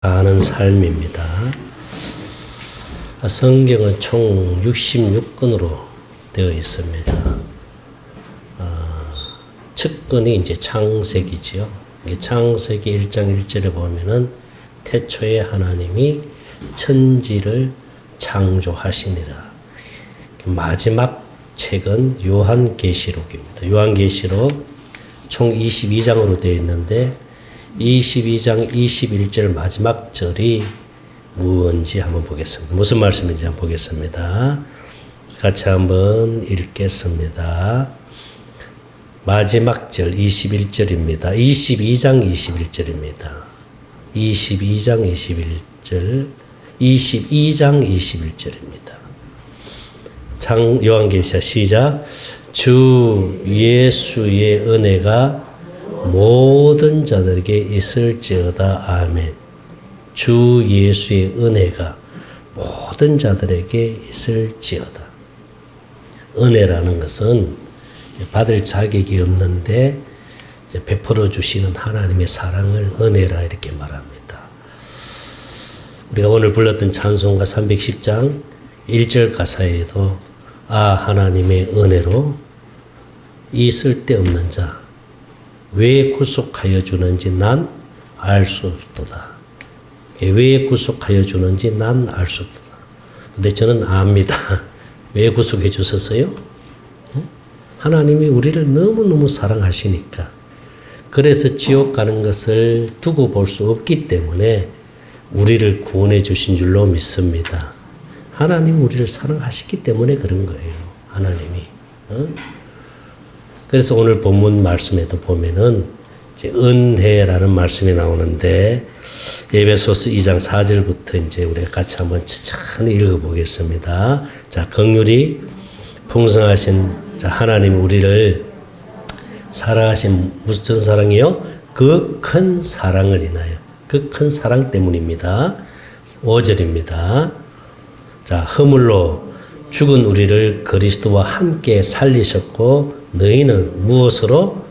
사는 삶입니다. 성경은 총 66권으로 되어 있습니다. 첫 권이 이제 창세기지요. 창세기 1장 1절에 보면은 태초에 하나님이 천지를 창조하시니라. 마지막 책은 요한계시록입니다. 요한계시록 총 22장으로 되어 있는데 22장 21절 마지막 절이 무엇인지 한번 보겠습니다. 무슨 말씀인지 한번 보겠습니다. 같이 한번 읽겠습니다. 마지막 절 21절입니다. 22장 21절입니다. 22장 21절 22장 21절입니다. 요한계시록 시작. 주 예수의 은혜가 모든 자들에게 있을지어다. 아멘. 주 예수의 은혜가 모든 자들에게 있을지어다. 은혜라는 것은 받을 자격이 없는데 베풀어 주시는 하나님의 사랑을 은혜라 이렇게 말합니다. 우리가 오늘 불렀던 찬송가 310장 1절 가사에도 하나님의 은혜로 이 쓸데없는 자 왜 구속하여 주는지 난 알 수 없도다. 왜 구속하여 주는지 난 알 수 없도다. 근데 저는 압니다. 왜 구속해 주셨어요? 하나님이 우리를 너무너무 사랑하시니까. 그래서 지옥 가는 것을 두고 볼 수 없기 때문에 우리를 구원해 주신 줄로 믿습니다. 하나님 우리를 사랑하시기 때문에 그런 거예요. 하나님이. 그래서 오늘 본문 말씀에도 보면은 이제 은혜라는 말씀이 나오는데 에베소서 2장 4절부터 이제 우리가 같이 한번 천천히 읽어보겠습니다. 자, 긍휼이 풍성하신 하나님 우리를 사랑하신 무슨 사랑이요? 그 큰 사랑을 인하여. 그 큰 사랑 때문입니다. 5절입니다. 자, 허물로 죽은 우리를 그리스도와 함께 살리셨고 너희는 무엇으로?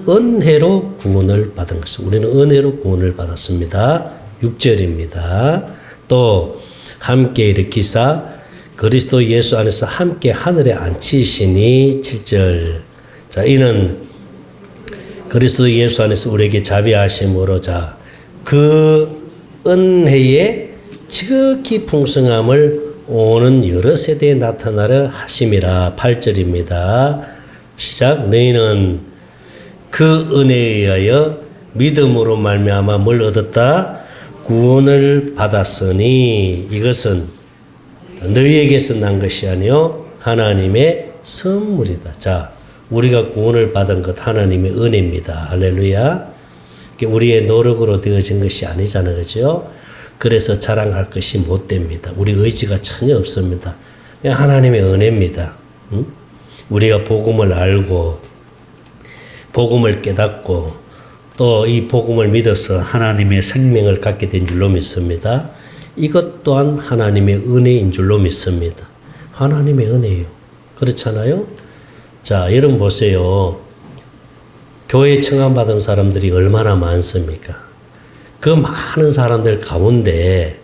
은혜로 구원을 받은 것입니다. 우리는 은혜로 구원을 받았습니다. 6절입니다. 또 함께 일으키사 그리스도 예수 안에서 함께 하늘에 앉히시니 7절. 자, 이는 그리스도 예수 안에서 우리에게 자비하심으로 그 은혜의 지극히 풍성함을 오는 여러 세대에 나타나려 하심이라. 8절입니다. 시작. 너희는 그 은혜에 의하여 믿음으로 말미암아 뭘 얻었다? 구원을 받았으니 이것은 너희에게서 난 것이 아니요 하나님의 선물이다. 자, 우리가 구원을 받은 것 하나님의 은혜입니다. 할렐루야. 우리의 노력으로 되어진 것이 아니잖아요. 그죠? 그래서 자랑할 것이 못 됩니다. 우리 의지가 전혀 없습니다. 하나님의 은혜입니다. 응? 우리가 복음을 알고 복음을 깨닫고 또 이 복음을 믿어서 하나님의 생명을 갖게 된 줄로 믿습니다. 이것 또한 하나님의 은혜인 줄로 믿습니다. 하나님의 은혜예요. 그렇잖아요? 자, 여러분 보세요. 교회 청함받은 사람들이 얼마나 많습니까? 그 많은 사람들 가운데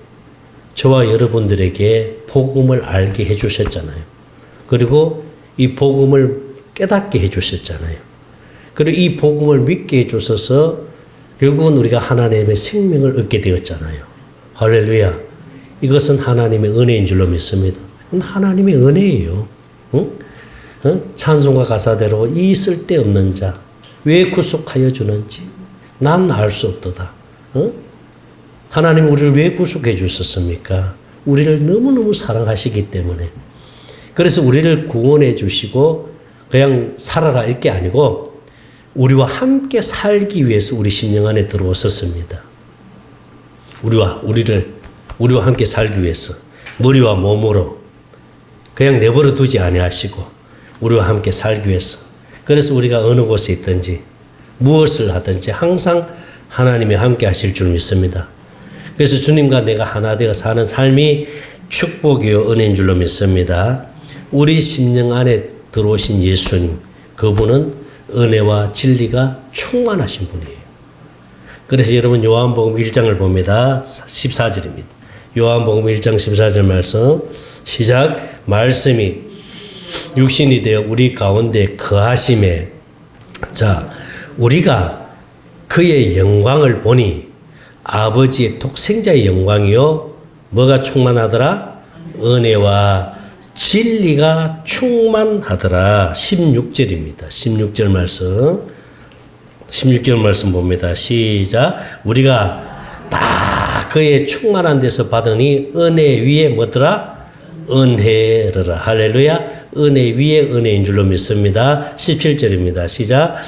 저와 여러분들에게 복음을 알게 해주셨잖아요. 그리고 이 복음을 깨닫게 해주셨잖아요. 그리고 이 복음을 믿게 해주셔서 결국은 우리가 하나님의 생명을 얻게 되었잖아요. 할렐루야. 이것은 하나님의 은혜인 줄로 믿습니다. 하나님의 은혜예요. 응? 찬송가 가사대로 이 쓸데없는 자 왜 구속하여 주는지 난 알 수 없도다. 하나님 우리를 왜 구속해 주셨습니까? 우리를 너무너무 사랑하시기 때문에. 그래서 우리를 구원해 주시고 그냥 살아라 이게 아니고 우리와 함께 살기 위해서 우리 심령 안에 들어오셨습니다. 우리와 함께 살기 위해서 머리와 몸으로 그냥 내버려 두지 아니하시고 우리와 함께 살기 위해서. 그래서 우리가 어느 곳에 있든지 무엇을 하든지 항상 하나님이 함께 하실 줄 믿습니다. 그래서 주님과 내가 하나 되어 사는 삶이 축복이요 은혜인 줄로 믿습니다. 우리 심령 안에 들어오신 예수님, 그분은 은혜와 진리가 충만하신 분이에요. 그래서 여러분 요한복음 1장을 봅니다. 14절입니다. 요한복음 1장 14절 말씀 시작. 말씀이 육신이 되어 우리 가운데 거하심에 자 우리가 그의 영광을 보니 아버지의 독생자의 영광이요 뭐가 충만하더라? 은혜와 진리가 충만하더라. 16절입니다. 16절 말씀 16절 말씀 봅니다. 시작. 우리가 다 그의 충만한 데서 받으니 은혜 위에 뭐더라? 은혜르라. 할렐루야. 은혜 위에 은혜인 줄로 믿습니다. 17절입니다. 시작.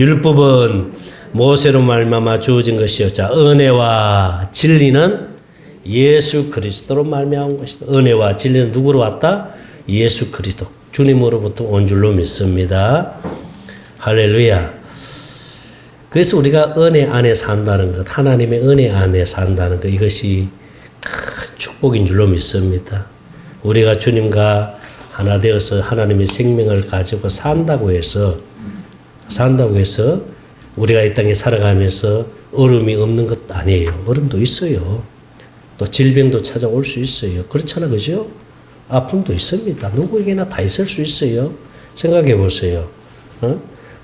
율법은 모세로 말미암아 주어진 것이요. 자, 은혜와 진리는 예수 그리스도로 말미암은 것이다. 은혜와 진리는 누구로 왔다? 예수 그리스도. 주님으로부터 온 줄로 믿습니다. 할렐루야. 그래서 우리가 은혜 안에 산다는 것, 하나님의 은혜 안에 산다는 것, 이것이 큰 축복인 줄로 믿습니다. 우리가 주님과 하나 되어서 하나님의 생명을 가지고 산다고 해서 우리가 이 땅에 살아가면서 어려움이 없는 것 아니에요. 어려움도 있어요. 또 질병도 찾아올 수 있어요. 그렇잖아, 그죠? 아픔도 있습니다. 누구에게나 다 있을 수 있어요. 생각해 보세요.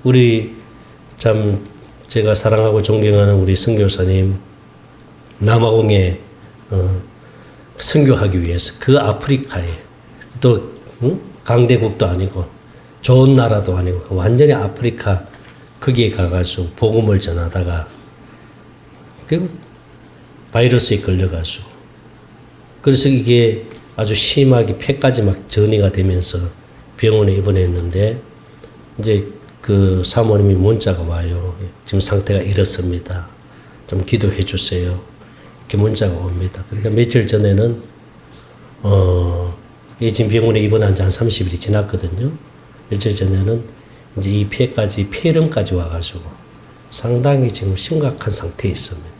우리 참 제가 사랑하고 존경하는 우리 선교사님 남아공에 선교하기 위해서 그 아프리카에 또 강대국도 아니고 좋은 나라도 아니고 완전히 아프리카 거기에 가가지고 복음을 전하다가 그 바이러스에 걸려가지고 그래서 이게 아주 심하게 폐까지 막 전이가 되면서 병원에 입원했는데 이제 그 사모님이 문자가 와요. 지금 상태가 이렇습니다. 좀 기도해 주세요. 이렇게 문자가 옵니다. 그러니까 며칠 전에는 이 지금 병원에 입원한 지 한 30일이 지났거든요. 며칠 전에는 이제 이 폐렴까지 와가지고 상당히 지금 심각한 상태에 있습니다.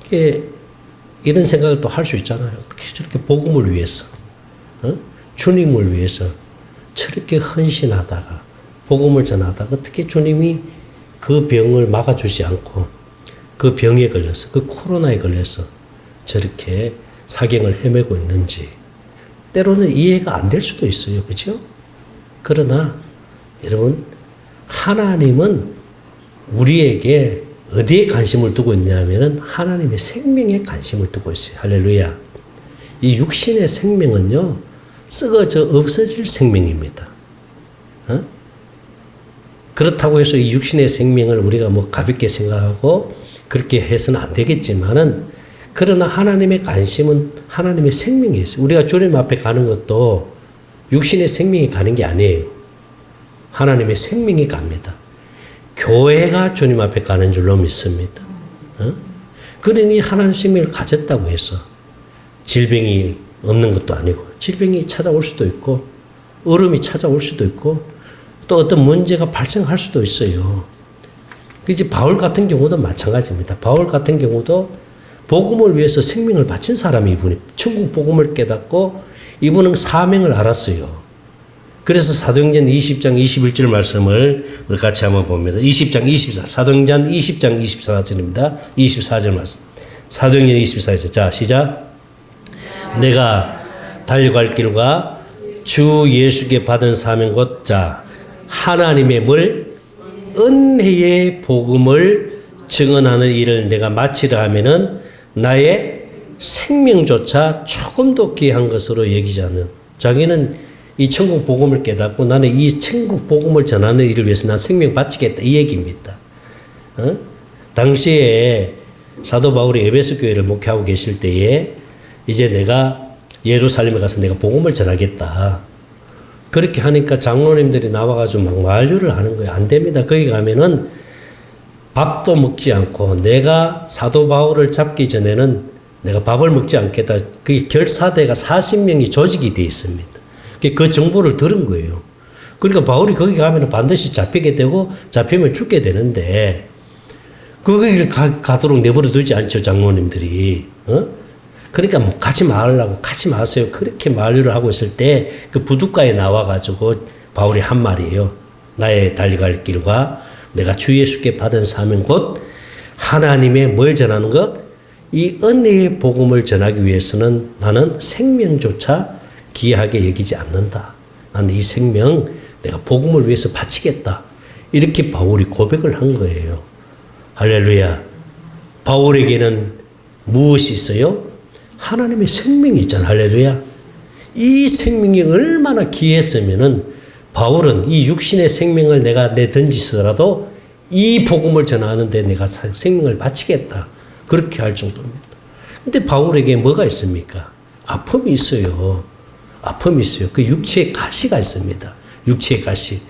이게 이런 생각을 또 할 수 있잖아요. 어떻게 저렇게 복음을 위해서, 주님을 위해서 저렇게 헌신하다가 복음을 전하다가 어떻게 주님이 그 병을 막아주지 않고 그 병에 걸려서 그 코로나에 걸려서 저렇게 사경을 헤매고 있는지 때로는 이해가 안 될 수도 있어요. 그렇죠? 그러나 여러분 하나님은 우리에게 어디에 관심을 두고 있냐면은 하나님의 생명에 관심을 두고 있어요. 할렐루야. 이 육신의 생명은요 썩어져 없어질 생명입니다. 그렇다고 해서 이 육신의 생명을 우리가 뭐 가볍게 생각하고 그렇게 해서는 안 되겠지만은 그러나 하나님의 관심은 하나님의 생명이 있어요. 우리가 주님 앞에 가는 것도 육신의 생명이 가는 게 아니에요. 하나님의 생명이 갑니다. 교회가 주님 앞에 가는 줄로 믿습니다. 그러니 하나님의 생명을 가졌다고 해서 질병이 없는 것도 아니고 질병이 찾아올 수도 있고 어려움이 찾아올 수도 있고 또 어떤 문제가 발생할 수도 있어요. 이제 바울 같은 경우도 마찬가지입니다. 바울 같은 경우도 복음을 위해서 생명을 바친 사람이 이분이 천국 복음을 깨닫고 이분은 사명을 알았어요. 그래서 사도행전 20장 21절 말씀을 우리 같이 한번 봅니다. 20장 24 사도행전 20장 24절입니다. 24절 말씀. 사도행전 24절. 자, 시작. 내가 달려갈 길과 주 예수께 받은 사명 곧 자 하나님의 은혜의 복음을 증언하는 일을 내가 마치려 하면은 나의 생명조차 조금도 귀한 것으로 여기지 않는 자기는 이 천국 복음을 깨닫고 나는 이 천국 복음을 전하는 일을 위해서 난 생명 바치겠다 이 얘기입니다. 당시에 사도 바울이 에베소 교회를 목회하고 계실 때에 이제 내가 예루살렘에 가서 내가 복음을 전하겠다. 그렇게 하니까 장로님들이 나와가지고 막 만류를 하는 거예요. 안 됩니다. 거기 가면은 밥도 먹지 않고 내가 사도 바울을 잡기 전에는 내가 밥을 먹지 않겠다. 그게 결사대가 40명이 조직이 되어 있습니다. 그 정보를 들은 거예요. 그러니까 바울이 거기 가면 반드시 잡히게 되고 잡히면 죽게 되는데 거기를 가도록 내버려 두지 않죠. 장로님들이. 그러니까 뭐 가지 말라고 가지 마세요. 그렇게 만류를 하고 있을 때 그 부둣가에 나와가지고 바울이 한 말이에요. 나의 달려갈 길과 내가 주 예수께 받은 사명 곧 하나님의 뭘 전하는 것? 이 은혜의 복음을 전하기 위해서는 나는 생명조차 귀하게 여기지 않는다. 나는 이 생명 내가 복음을 위해서 바치겠다. 이렇게 바울이 고백을 한 거예요. 할렐루야. 바울에게는 무엇이 있어요? 하나님의 생명이 있잖아. 할렐루야. 이 생명이 얼마나 귀했으면은 바울은 이 육신의 생명을 내가 내던지더라도 이 복음을 전하는데 내가 생명을 바치겠다. 그렇게 할 정도입니다. 근데 바울에게 뭐가 있습니까? 아픔이 있어요. 아픔이 있어요. 그 육체의 가시가 있습니다. 육체의 가시.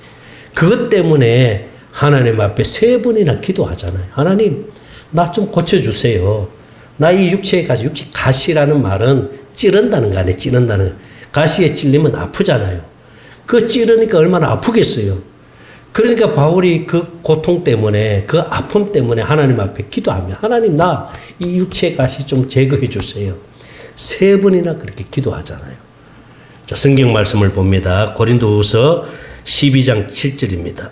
그것 때문에 하나님 앞에 3번이나 기도하잖아요. 하나님, 나 좀 고쳐주세요. 나 이 육체의 가시, 육체 가시라는 말은 찌른다는 거 아니에요. 찌른다는 거. 가시에 찔리면 아프잖아요. 그 찌르니까 얼마나 아프겠어요. 그러니까 바울이 그 고통 때문에, 그 아픔 때문에 하나님 앞에 기도하면, 하나님, 나 이 육체의 가시 좀 제거해 주세요. 3번이나 그렇게 기도하잖아요. 자, 성경 말씀을 봅니다. 고린도후서 12장 7절입니다.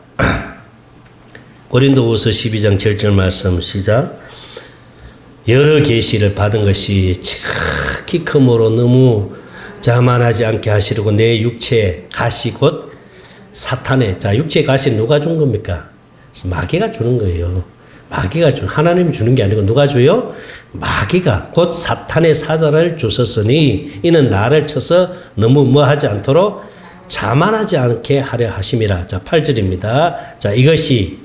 고린도후서 12장 7절 말씀 시작. 여러 계시를 받은 것이 지극히 크므로 너무 자만하지 않게 하시려고 내 육체 가시 곧 사탄의, 자, 육체 가시 누가 준 겁니까? 마귀가 주는 거예요. 마귀가 하나님이 주는 게 아니고 누가 줘요? 마귀가 곧 사탄의 사자를 주셨으니 이는 나를 쳐서 너무 뭐하지 않도록 자만하지 않게 하려 하심이라. 자, 8절입니다. 자, 이것이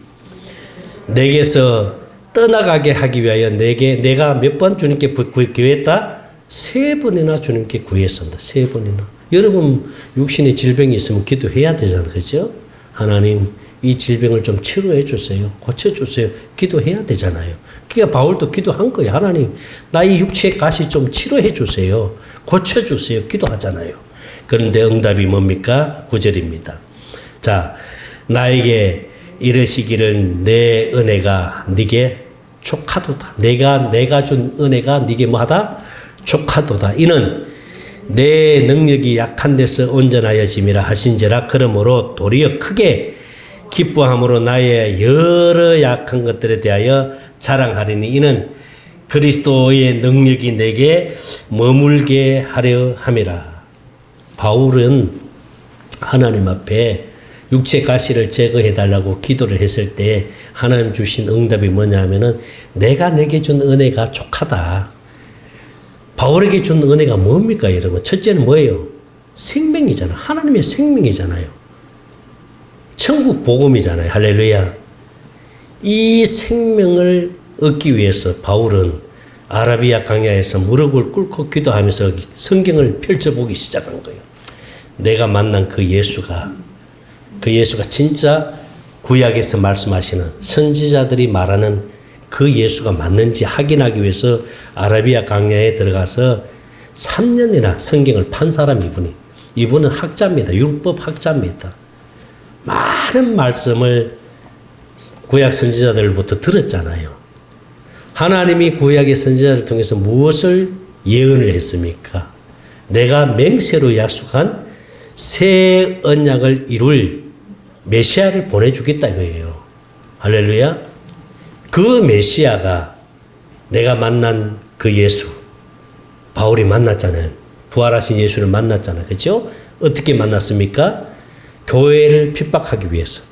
내게서 떠나가게 하기 위하여 내가 몇 번 주님께 구했다? 3번이나 주님께 구했습니다. 3번이나. 여러분 육신에 질병이 있으면 기도해야 되잖아요. 그죠? 하나님 이 질병을 좀 치료해 주세요. 고쳐주세요. 기도해야 되잖아요. 그러니까 바울도 기도한 거예요. 하나님 나 이 육체의 가시 좀 치료해 주세요. 고쳐주세요. 기도하잖아요. 그런데 응답이 뭡니까? 9절입니다. 자, 나에게 이르시기를 내 은혜가 네게 족하도다. 내가 준 은혜가 네게 뭐하다? 족하도다. 이는 내 능력이 약한 데서 온전하여짐이라 하신지라. 그러므로 도리어 크게 기뻐함으로 나의 여러 약한 것들에 대하여 자랑하리니 이는 그리스도의 능력이 내게 머물게 하려 함이라. 바울은 하나님 앞에 육체 가시를 제거해 달라고 기도를 했을 때 하나님 주신 응답이 뭐냐면은 내가 내게 준 은혜가 족하다. 바울에게 준 은혜가 뭡니까, 여러분? 첫째는 뭐예요? 생명이잖아. 하나님의 생명이잖아요. 천국 복음이잖아요. 할렐루야. 이 생명을 얻기 위해서 바울은 아라비아 광야에서 무릎을 꿇고 기도하면서 성경을 펼쳐보기 시작한 거예요. 내가 만난 그 예수가 진짜 구약에서 말씀하시는 선지자들이 말하는 그 예수가 맞는지 확인하기 위해서 아라비아 광야에 들어가서 3년이나 성경을 판 사람 이분은 학자입니다. 율법 학자입니다. 많은 말씀을 구약 선지자들부터 들었잖아요. 하나님이 구약의 선지자를 통해서 무엇을 예언을 했습니까? 내가 맹세로 약속한 새 언약을 이룰 메시아를 보내주겠다 이거예요. 할렐루야. 그 메시아가 내가 만난 그 예수, 바울이 만났잖아요. 부활하신 예수를 만났잖아요. 그렇죠? 어떻게 만났습니까? 교회를 핍박하기 위해서,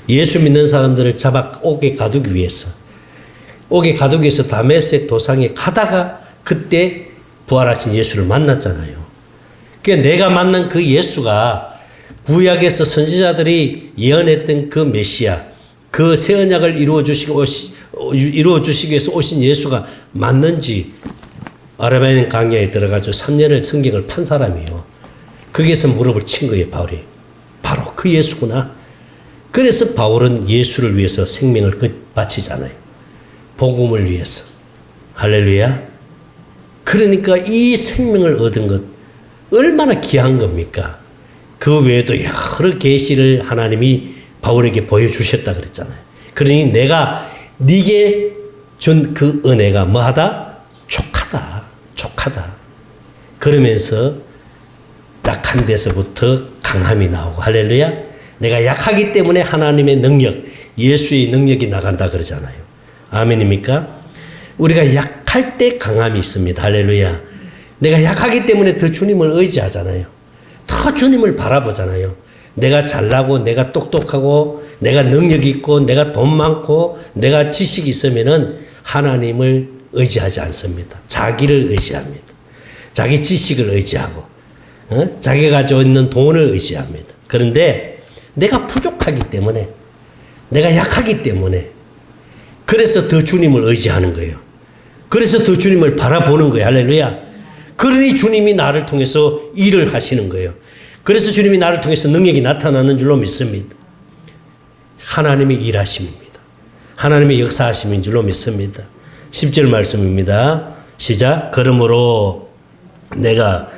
예수 믿는 사람들을 잡아 옥에 가두기 위해서, 옥에 가두기 위해서 다메섹 도상에 가다가 그때 부활하신 예수를 만났잖아요. 그러니까 내가 만난 그 예수가 구약에서 선지자들이 예언했던 그 메시아, 그 새 언약을 이루어 주시기 위해서 오신 예수가 맞는지 아라비아 광야에 들어가서 3년을 성경을 판 사람이에요. 거기에서 무릎을 친 거예요, 바울이. 바로 그 예수구나. 그래서 바울은 예수를 위해서 생명을 바치잖아요. 복음을 위해서. 할렐루야. 그러니까 이 생명을 얻은 것 얼마나 귀한 겁니까? 그 외에도 여러 계시를 하나님이 바울에게 보여주셨다 그랬잖아요. 그러니 내가 네게 준 그 은혜가 뭐하다? 족하다. 그러면서 약한 데서부터 강함이 나오고, 할렐루야. 내가 약하기 때문에 하나님의 능력, 예수의 능력이 나간다 그러잖아요. 아멘입니까? 우리가 약할 때 강함이 있습니다. 할렐루야. 내가 약하기 때문에 더 주님을 의지하잖아요. 더 주님을 바라보잖아요. 내가 잘나고 내가 똑똑하고 내가 능력이 있고 내가 돈 많고 내가 지식이 있으면은 하나님을 의지하지 않습니다. 자기를 의지합니다. 자기 지식을 의지하고 자기가 가지고 있는 돈을 의지합니다. 그런데 내가 부족하기 때문에 내가 약하기 때문에 그래서 더 주님을 의지하는 거예요. 그래서 더 주님을 바라보는 거예요. 할렐루야. 그러니 주님이 나를 통해서 일을 하시는 거예요. 그래서 주님이 나를 통해서 능력이 나타나는 줄로 믿습니다. 하나님의 일하심입니다. 하나님의 역사하심인 줄로 믿습니다. 10절 말씀입니다. 시작. 그러므로 내가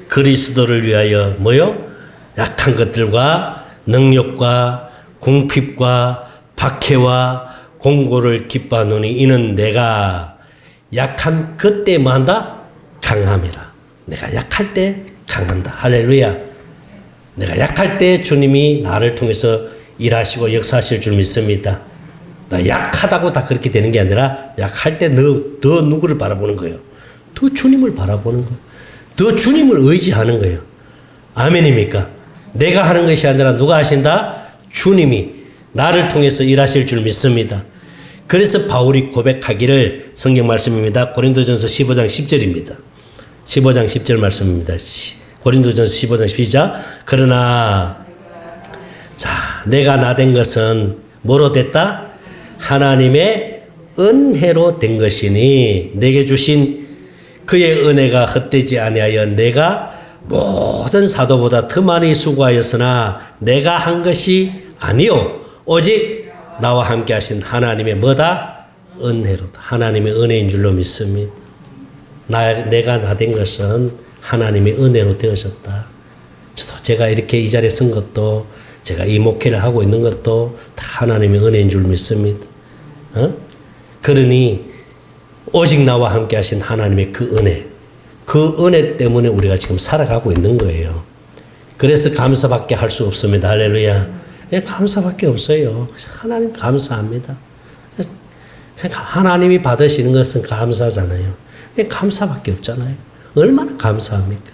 그리스도를 위하여 뭐요? 약한 것들과 능력과 궁핍과 박해와 공고를 기뻐하노니 이는 내가 약한 그때 뭐 한다? 강함이라. 내가 약할 때 강한다. 할렐루야. 내가 약할 때 주님이 나를 통해서 일하시고 역사하실 줄 믿습니다. 나 약하다고 다 그렇게 되는 게 아니라 약할 때 더 누구를 바라보는 거예요? 더 주님을 바라보는 거예요. 더 주님을 의지하는 거예요. 아멘입니까? 내가 하는 것이 아니라 누가 하신다? 주님이 나를 통해서 일하실 줄 믿습니다. 그래서 바울이 고백하기를 성경 말씀입니다. 고린도전서 15장 10절입니다. 15장 10절 말씀입니다. 고린도전서 15장 시작. 그러나 자, 내가 나된 것은 뭐로 됐다? 하나님의 은혜로 된 것이니 내게 주신 그의 은혜가 헛되지 아니하여 내가 모든 사도보다 더 많이 수고하였으나 내가 한 것이 아니요 오직 나와 함께 하신 하나님의 뭐다? 은혜로다. 하나님의 은혜인 줄로 믿습니다. 내가 나된 것은 하나님의 은혜로 되어졌다. 저도 제가 이렇게 이 자리에 선 것도 제가 이 목회를 하고 있는 것도 다 하나님의 은혜인 줄 믿습니다. 그러니 오직 나와 함께 하신 하나님의 그 은혜 때문에 우리가 지금 살아가고 있는 거예요. 그래서 감사밖에 할 수 없습니다. 할렐루야. 그냥 감사밖에 없어요. 하나님 감사합니다. 하나님이 받으시는 것은 감사잖아요. 그냥 감사밖에 없잖아요. 얼마나 감사합니까?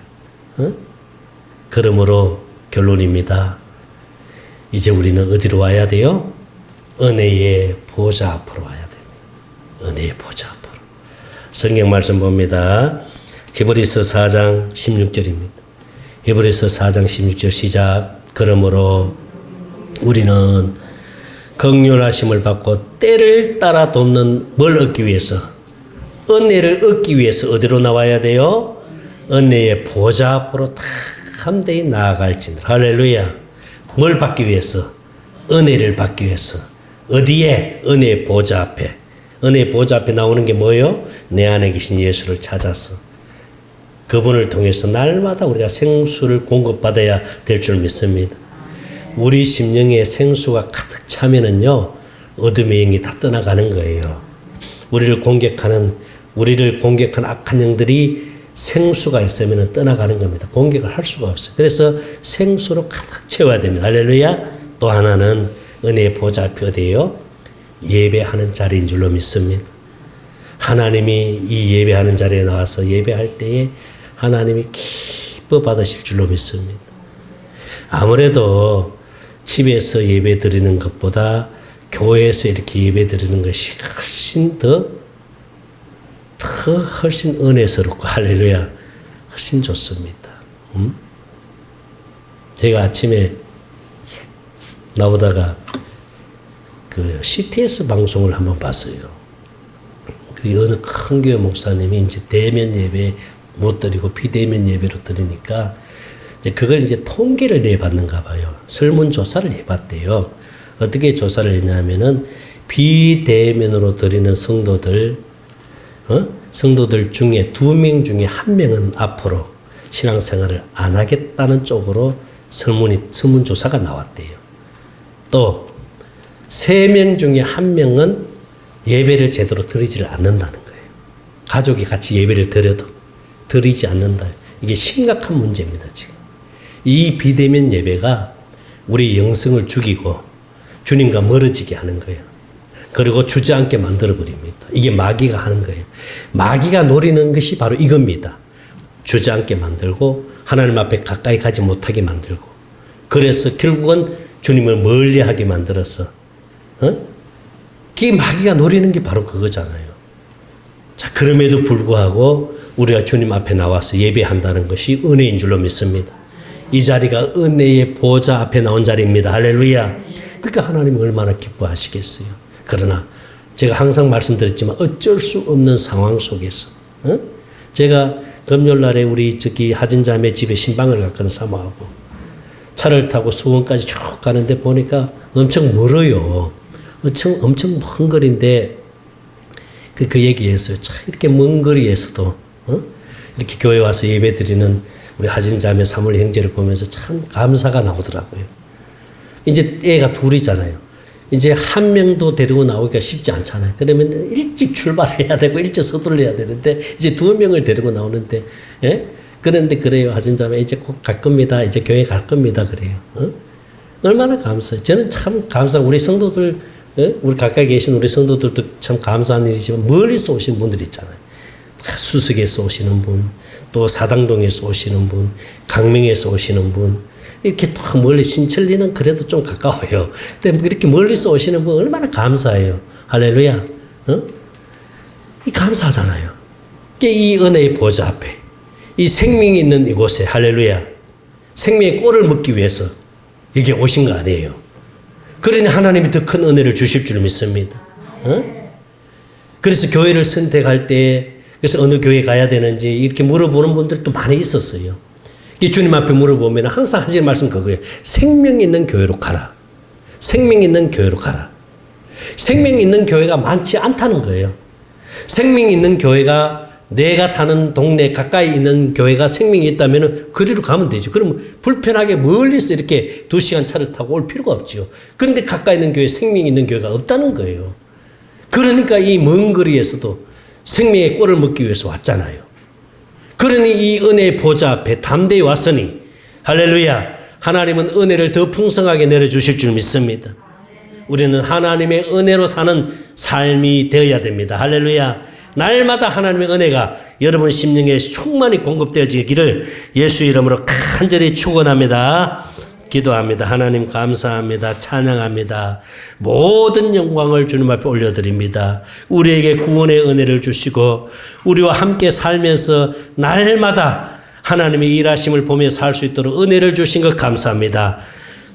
그러므로 결론입니다. 이제 우리는 어디로 와야 돼요? 은혜의 보좌 앞으로 와야 됩니다. 은혜의 보좌 앞으로. 성경 말씀 봅니다. 히브리서 4장 16절입니다. 히브리서 4장 16절 시작. 그러므로 우리는 긍휼하심을 받고 때를 따라 돕는 뭘 얻기 위해서? 은혜를 얻기 위해서 어디로 나와야 돼요? 은혜의 보좌 앞으로 담대히 나아갈지니라. 할렐루야. 뭘 받기 위해서? 은혜를 받기 위해서. 어디에? 은혜의 보좌 앞에. 은혜의 보좌 앞에 나오는 게 뭐예요? 내 안에 계신 예수를 찾아서 그분을 통해서 날마다 우리가 생수를 공급받아야 될 줄 믿습니다. 우리 심령에 생수가 가득 차면은요, 어둠의 영이 다 떠나가는 거예요. 우리를 공격한 악한 영들이 생수가 있으면 떠나가는 겁니다. 공격을 할 수가 없어요. 그래서 생수로 가득 채워야 됩니다. 할렐루야. 또 하나는 은혜의 보좌 앞이 어디예요? 예배하는 자리인 줄로 믿습니다. 하나님이 이 예배하는 자리에 나와서 예배할 때에 하나님이 기뻐 받으실 줄로 믿습니다. 아무래도 집에서 예배 드리는 것보다 교회에서 이렇게 예배 드리는 것이 훨씬 은혜스럽고 할렐루야 훨씬 좋습니다. 제가 아침에 나오다가 그 CTS 방송을 한번 봤어요. 그 어느 큰 교회 목사님이 이제 대면 예배 못 드리고 비대면 예배로 드리니까 이제 그걸 이제 통계를 내봤는가 봐요. 설문조사를 해봤대요. 어떻게 조사를 했냐면은 비대면으로 드리는 성도들 중에 2명 중에 1명은 앞으로 신앙생활을 안 하겠다는 쪽으로 설문조사가 나왔대요. 또 3명 중에 1명은 예배를 제대로 드리지를 않는다는 거예요. 가족이 같이 예배를 드려도 드리지 않는다. 이게 심각한 문제입니다, 지금. 이 비대면 예배가 우리 영성을 죽이고 주님과 멀어지게 하는 거예요. 그리고 주저앉게 만들어버립니다. 이게 마귀가 하는 거예요. 마귀가 노리는 것이 바로 이겁니다. 주저앉게 만들고 하나님 앞에 가까이 가지 못하게 만들고, 그래서 결국은 주님을 멀리하게 만들어서, 그게 마귀가 노리는 게 바로 그거잖아요. 자, 그럼에도 불구하고 우리가 주님 앞에 나와서 예배한다는 것이 은혜인 줄로 믿습니다. 이 자리가 은혜의 보좌 앞에 나온 자리입니다. 할렐루야. 그러니까 하나님은 얼마나 기뻐하시겠어요. 그러나 제가 항상 말씀드렸지만 어쩔 수 없는 상황 속에서, 제가 금요일날에 우리 하진자매 집에 신방을 갔거든, 사모하고. 차를 타고 수원까지 쭉 가는데 보니까 엄청 멀어요. 엄청 먼 거리인데, 그 얘기했어요. 참, 이렇게 먼 거리에서도, 이렇게 교회 와서 예배 드리는 우리 하진자매 사물 형제를 보면서 참 감사가 나오더라고요. 이제 애가 둘이잖아요. 이제 한 명도 데리고 나오기가 쉽지 않잖아요. 그러면 일찍 출발해야 되고 일찍 서둘러야 되는데 이제 두 명을 데리고 나오는데, 그런데 그래요. 하진자매 이제 곧 갈 겁니다. 이제 교회 갈 겁니다. 그래요. 얼마나 감사해요. 저는 참 우리 성도들, 우리 가까이 계신 우리 성도들도 참 감사한 일이지만 멀리서 오신 분들 있잖아요. 수석에서 오시는 분, 또 사당동에서 오시는 분, 강명에서 오시는 분, 이렇게 또 멀리 신천리는 그래도 좀 가까워요. 근데 이렇게 멀리서 오시는 분 얼마나 감사해요. 할렐루야. 이 감사하잖아요. 이 은혜의 보좌 앞에, 이 생명이 있는 이곳에, 할렐루야, 생명의 꼴을 먹기 위해서 여기 오신 거 아니에요. 그러니 하나님이 더 큰 은혜를 주실 줄 믿습니다. 그래서 교회를 선택할 때, 그래서 어느 교회 가야 되는지 이렇게 물어보는 분들도 많이 있었어요. 주님 앞에 물어보면 항상 하시는 말씀 그거예요. 생명 있는 교회로 가라. 생명 있는 교회로 가라. 생명 있는 교회가 많지 않다는 거예요. 생명 있는 교회가, 내가 사는 동네 가까이 있는 교회가 생명이 있다면 그리로 가면 되죠. 그러면 불편하게 멀리서 이렇게 2시간 차를 타고 올 필요가 없죠. 그런데 가까이 있는 교회, 생명이 있는 교회가 없다는 거예요. 그러니까 이 먼 거리에서도 생명의 꼴을 먹기 위해서 왔잖아요. 그러니 이 은혜의 보좌 앞에 담대히 왔으니, 할렐루야, 하나님은 은혜를 더 풍성하게 내려주실 줄 믿습니다. 우리는 하나님의 은혜로 사는 삶이 되어야 됩니다. 할렐루야. 날마다 하나님의 은혜가 여러분 심령에 충만히 공급되어지기를 예수 이름으로 간절히 축원합니다. 기도합니다. 하나님 감사합니다. 찬양합니다. 모든 영광을 주님 앞에 올려드립니다. 우리에게 구원의 은혜를 주시고 우리와 함께 살면서 날마다 하나님의 일하심을 보며 살 수 있도록 은혜를 주신 것 감사합니다.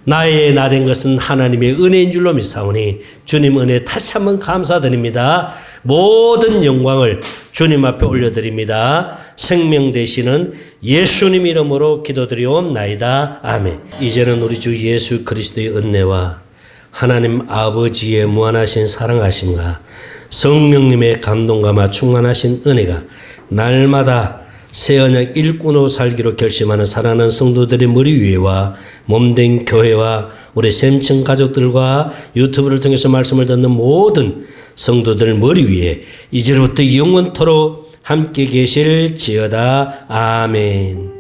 나의 나 된 것은 하나님의 은혜인 줄로 믿사오니 주님 은혜 다시 한번 감사드립니다. 모든 영광을 주님 앞에 올려드립니다. 생명 되시는 예수님 이름으로 기도드리옵나이다. 아멘. 이제는 우리 주 예수 그리스도의 은혜와 하나님 아버지의 무한하신 사랑하심과 성령님의 감동감화 충만하신 은혜가 날마다 새 언약 일꾼으로 살기로 결심하는 사랑하는 성도들의 머리 위에와 몸된 교회와 우리 샘청 가족들과 유튜브를 통해서 말씀을 듣는 모든 성도들 머리 위에 이제부터 영원토록 함께 계실지어다. 아멘.